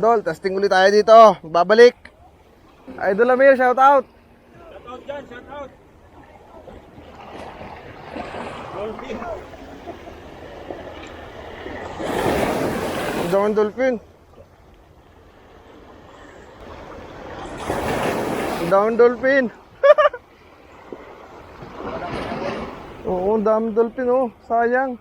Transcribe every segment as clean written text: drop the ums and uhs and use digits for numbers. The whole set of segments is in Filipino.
Idol, testing ulit tayo dito. Babalik. Idol Amir, shout out. Shout out dyan, shout out. Down dolphin. Down dolphin. Oo, dami dolphin oh. Sayang.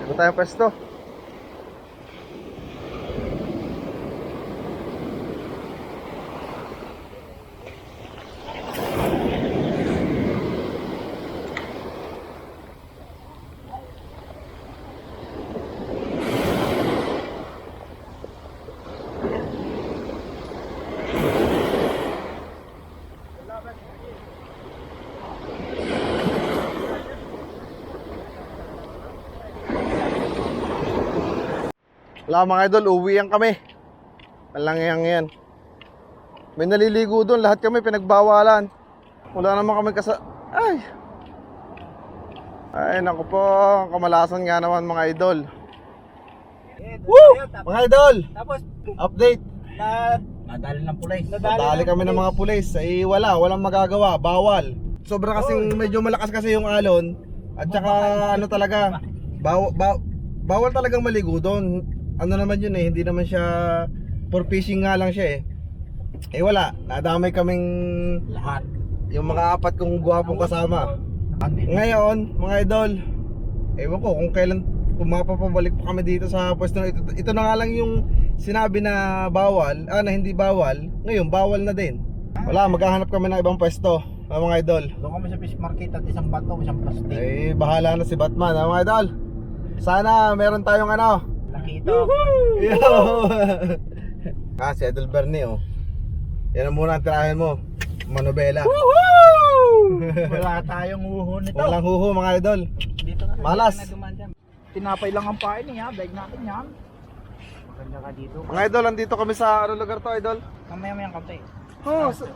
Ito tayo pwesto. Wala mga idol, uwian kami. Malangyang yan. May naliligo doon, lahat kami pinagbawalan. Wala naman kami Ay naku po, kamalasan nga naman mga idol. Woo! Mga idol, Tapos, update. nadali ng pulis. Nadali kami ng mga pulis. Walang magagawa, bawal. Sobra kasing medyo malakas kasi yung alon. At saka ano talaga, bawal talagang maligo doon. Ano naman yun hindi naman siya for fishing nga lang siya wala, nadamay kaming Lahat. yung mga apat kong guwapong kasama. Ngayon mga idol, ewan ko kung mapapabalik pa kami dito sa pwesto na ito na nga lang yung sinabi na bawal, na hindi bawal, ngayon bawal na din. Wala, maghahanap kami ng ibang pwesto mga idol. Doon kami sa fish market at isang bato, isang plastic. Bahala na si Batman mga idol. Sana meron tayong Nakito. Yo! Si Idol Bernie yan ang muna ang tirahin mo. Manobela. Wala tayong huho nito. Walang huho mga idol. Dito na. Malas. Tinapay lang ang pain niya. Daig natin yan. Maganda ka dito. Mga idol, andito kami sa lugar to idol? Mamaya-mayang kape.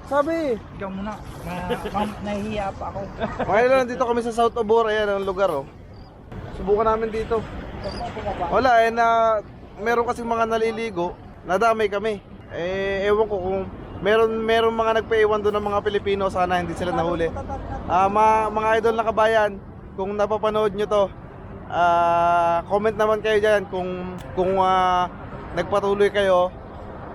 Sabi. Ikaw muna. Nahihiya pa ako. Mga idol, andito kami sa South Obor. Ayan ang lugar Subukan namin dito. Wala meron kasing mga naliligo, nadamay kami. Ewan ko kung meron mga nagpaiwan doon ng mga Pilipino, sana hindi sila nahuli. Mga idol na kabayan, kung napapanood nyo to, comment naman kayo dyan kung nagpatuloy kayo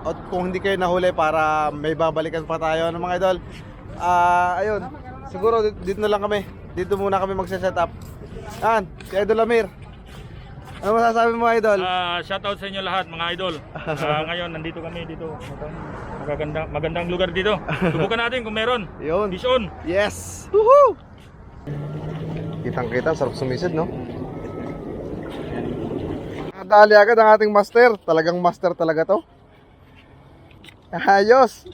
at kung hindi kayo nahuli para may babalikan pa tayo ng mga idol. Ayun, siguro dito na lang kami. Dito muna kami magse-set up. Si Idol Amir. Ano masasabi mo idol? Shoutout sa inyo lahat mga idol. Ngayon nandito kami dito. Magandang lugar dito. Subukan natin kung meron. Yun. Fish on. Yes. Woohoo! Kitang-kita, sarap sumisid, no? Nadali agad ang ating master. Talagang master talaga to. Ayos.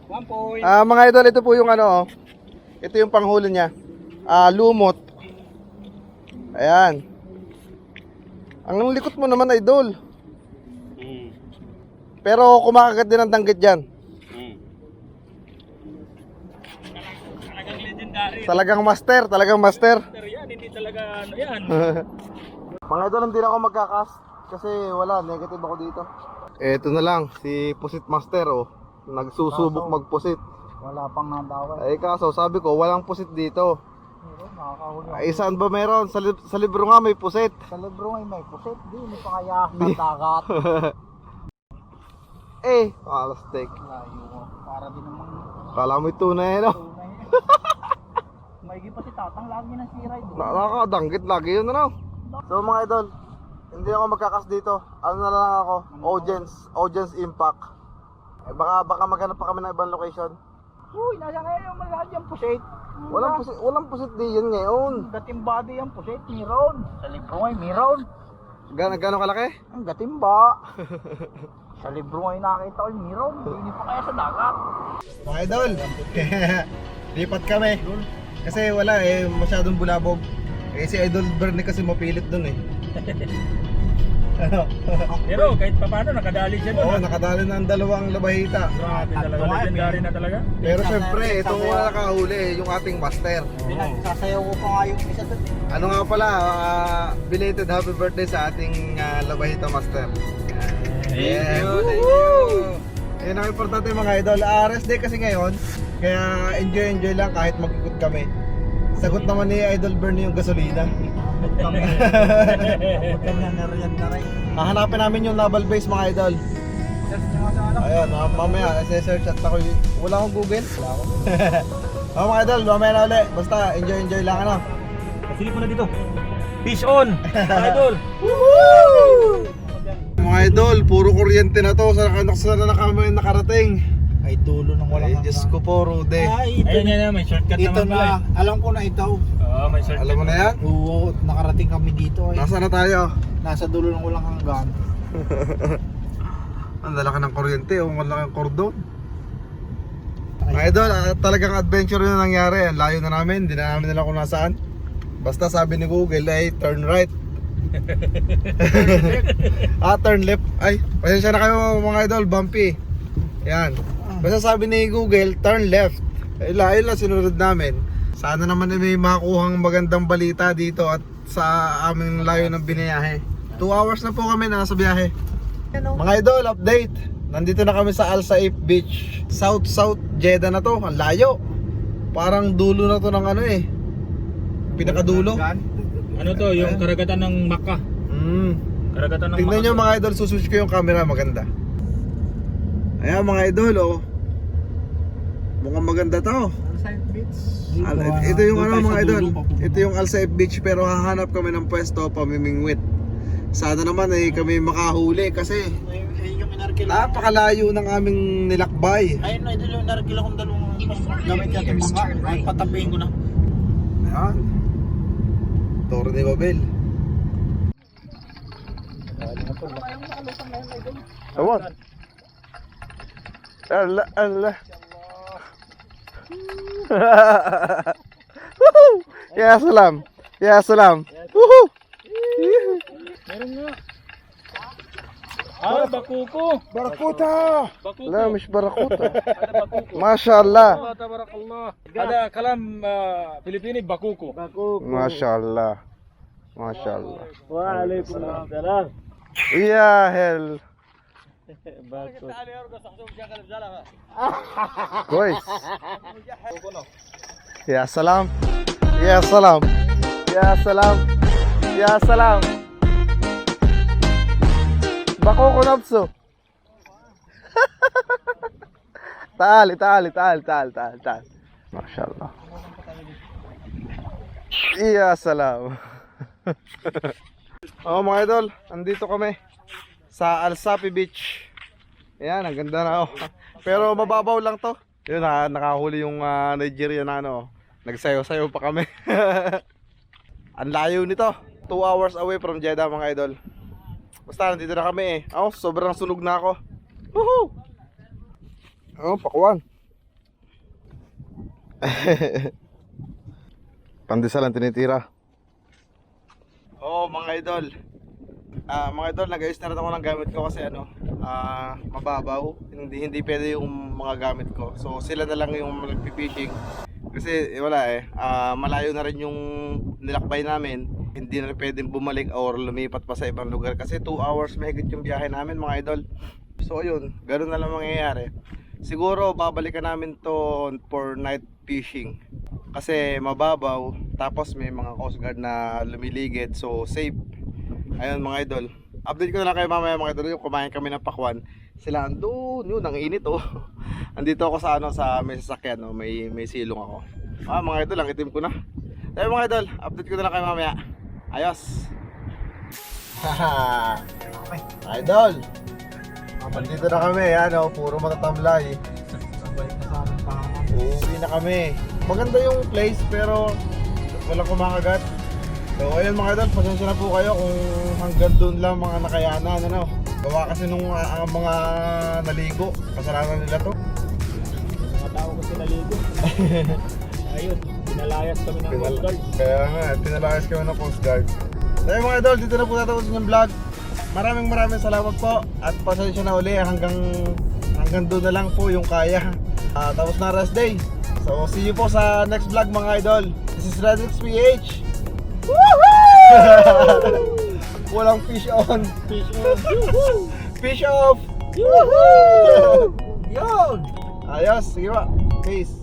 1 point. Mga idol, ito po yung ito yung panghuli niya. Lumot. Ayan. Ang likot mo naman idol. Pero kumakagat din ang danggit dyan. Talagang legendary. Talagang master. Yan, hindi talaga yan. Mga idol, hindi na ako magkakas kasi wala, negative ako dito. Ito na lang, si Pusit Master nagsusubok magpusit. Wala pang nabawal. Kaso sabi ko, walang pusit dito. Nakakahuli. Saan ba meron? Sa libro nga may pusit. Sa libro may pusit. Hindi pa kaya ng dagat. Alastik. Layo mo. Para din naman. Kala mo ito na Maigi pa si Tatang. Lagi na si Ride. Nakakadanggit lagi yun So mga idol, hindi ako magkakas dito. Ano na lang ako? Audience Impact. Baka maghanap pa kami ng ibang location. Uy, nasa ngayon malahad yung pusit. Walang pusit di yun ngayon. Gatimba di yung pusit. Meron. Sa libro ay meron. Gano'ng kalaki? Ang gatimba. Sa libro ay nakita ko meron. Hindi pa kaya sa dagat. Mga idol, lipat kami. Kasi wala masyadong bulabog. Si Idol Bernie kasi mapilit dun Pero kahit pa paano, nakadali siya doon. Oo, nakadali na ang dalawang labahita. Grabe talaga, legendary na talaga. Pero syempre, ito muna nakahuli, yung ating master. Sasayaw ko pa nga yung isa doon. Ano nga pala, belated happy birthday sa ating labahita master. Thank you. Yun ang importante mga idol. Rest day kasi ngayon, kaya enjoy lang kahit mag-ikot kami. Sagot naman ni Idol Bernie yung gasolina. Hahanapin namin yung naval base mga idol. Ayun, mamaya search at ako. Wala akong Google. Mga idol, mamaya na ulit. Basta enjoy lang ano. Silip mo na dito. Fish on! Mga idol! Mga idol, puro kuryente na to. Sana na kami nakarating. Ay dulo ng Ay, walang Diyos ko po, Rude. Ayun yan, may shortcut Ito naman pala. na, alam ko na ito. Oo, may shortcut. Alam mo na yan? Oo, nakarating kami dito. Nasaan na tayo? Nasa dulo ng walang hanggan. Ang lalaki ng kuryente, ang malaki ng cordon. Mga idol, talagang adventure yun ang nangyari. Ang layo na namin, hindi na namin nila kung nasaan. Basta sabi ni Google ay turn right. Turn left. Ay, pasensya na kayo mga idol, bumpy. Yan. Basta sabi ni Google, turn left. Ayun lang sinunod namin. Sana naman may makuhang magandang balita dito at sa aming layo ng biniyahe. 2 hours na po kami nasa biyahe. Mga idol, update. Nandito na kami sa Al Saif Beach. South Jeddah na to. Ang layo. Parang dulo na to ng ano eh. Pinakadulo. Ano to, yung karagatan ng Makkah. Karagatan ng Tingnan Makkah. nyo mga idol, suswitch ko yung camera, maganda. Ayan mga idol, oh. Mukhang maganda to. Ito yung ano mga idol. Ito yung Al Saif Beach pero hahanap kami ng pwesto pamimingwit. Sana naman ay kami makahuli kasi napakalayo ng aming nilakbay. Ayun na, ito yung narkila kong dalawang gamit natin mga. Patapihin ko na. Ayan. Toro ni Babel. Tawag. Allah. Ya salam. Ya salam. Meron nga. Bakuko. Barakuta. Bakuko. لا مش barakuta. Ada bakuko. ما شاء الله. Tabarakallah. Ada kalam Filipini bakuko. ما شاء الله. ما شاء الله. Waalaikumsalam. يا هل. كويس. يا سلام. يا سلام. يا سلام. يا سلام. بقوق نفسه. تعالي تعالي تعالي تعالي تعالي تعالي. ما شاء الله. يا سلام. mga idol, andito kami sa Al Saif Beach. Ayan, ang ganda na pero mababaw lang to. Yun, nakahuli yung Nigeria na ano. Nagsayo-sayo pa kami. Ang layo nito. 2 hours away from Jeddah mga idol. Basta nandito na kami eh. Sobrang sunog na ako. Woohoo! Pakuan. Pandesal ang tinitira. Mga idol. Mga idol, nag-ayos na rin ako ng gamit ko kasi mababaw. Hindi pwede yung mga gamit ko. So sila na lang yung nagpipishing. Kasi wala malayo na rin yung nilakbay namin. Hindi na rin pwedeng bumalik or lumipat pa sa ibang lugar. Kasi 2 hours mahigit yung biyahe namin mga idol. So ayun, ganoon na lang mangyayari. Siguro babalikan namin to for night fishing. Kasi mababaw, tapos may mga coast guard na lumiligid, so safe. Ayun mga idol, update ko na lang kayo mamaya mga idol. Yung kumain kami ng pakwan, sila andun, yun, ang init andito ako sa sa may sasakyan, may silong ako. Mga idol, ang itim ko na. Ayun mga idol, update ko na lang kayo mamaya. Ayos. Idol, andito na kami, puro matatamlay. Uuwi na kami. Maganda yung place pero walang kumakagat. So ayun mga idol, pasensya na po kayo kung hanggang doon lang mga nakayanan Gawa kasi nung mga naligo, kasalanan nila to. Mga tao kasi naligo. Ayun, pinalayas kami ng Coast Guard. Kaya nga, pinalayas kami ng Coast Guard. So ayun mga idol, dito na po tatapusin yung vlog. maraming salamat po. At pasensya na uli hanggang doon na lang po yung kaya. Tapos na rest day. So see you po sa next vlog mga idol. This is Redrix PH. Walang fish on. Fish on. Fish off. Yun. Ayos, sige ba. Peace.